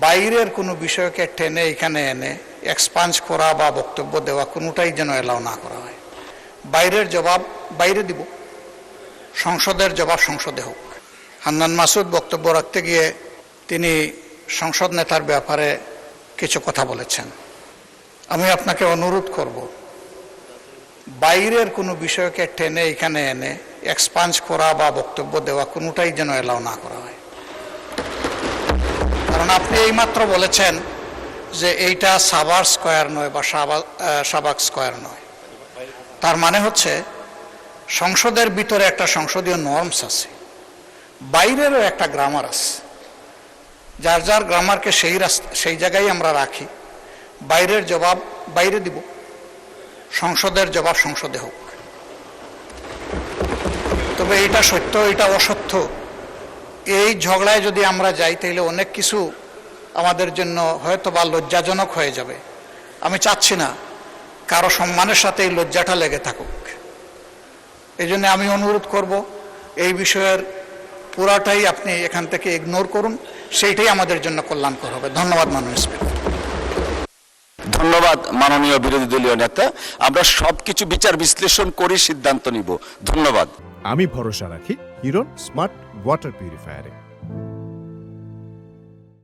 বাইরের কোনো বিষয়কে টেনে এখানে এনে এক্সপাঞ্জ করা বা বক্তব্য দেওয়া কোনোটাই যেন এলাও না করা হয়। বাইরের জবাব বাইরে দিব, সংসদের জবাব সংসদে হোক। হান্নান মাসুদ বক্তব্য রাখতে গিয়ে তিনি সংসদ নেতার ব্যাপারে কিছু কথা বলেছেন। আমি আপনাকে অনুরোধ করব, বাইরের কোনো বিষয়কে টেনে এখানে এনে এক্সপাঞ্জ করা বা বক্তব্য দেওয়া কোনোটাই যেন এলাও না করা হয়। কারণ আপনি এইমাত্র বলেছেন যে এইটা সাভার স্কয়ার নয় বা শাহবাগ স্কয়ার নয়। তার মানে হচ্ছে সংসদের ভিতরে একটা সংসদীয় নর্মস আছে, বাইরেরও একটা গ্রামার আছে। যার যার গ্রামারকে সেই জায়গায় আমরা রাখি। বাইরের জবাব বাইরে দিব, সংসদের জবাব সংসদে হোক। তবে এটা সত্য, এটা অসত্য, এই ঝগড়ায় যদি আমরা যাই তাহলে অনেক কিছু আমাদের জন্য হয়তো বা লজ্জাজনক হয়ে যাবে। আমি চাচ্ছি না কারো সম্মানের সাথে এই লজ্জাটা লেগে থাকুক। এই জন্য আমি অনুরোধ করব, এই বিষয়ের পুরাটাই আপনি এখান থেকে ইগনোর করুন, সেইটাই আমাদের জন্য কল্যাণকর হবে। ধন্যবাদ মাননীয় স্পিকার। ধন্যবাদ মাননীয় বিরোধী দলীয় নেতা। আমরা সবকিছু বিচার বিশ্লেষণ করে সিদ্ধান্ত নিব। ধন্যবাদ। আমি ভরসা রাখি হিরন স্মার্ট ওয়াটার পিউরিফায়ারে।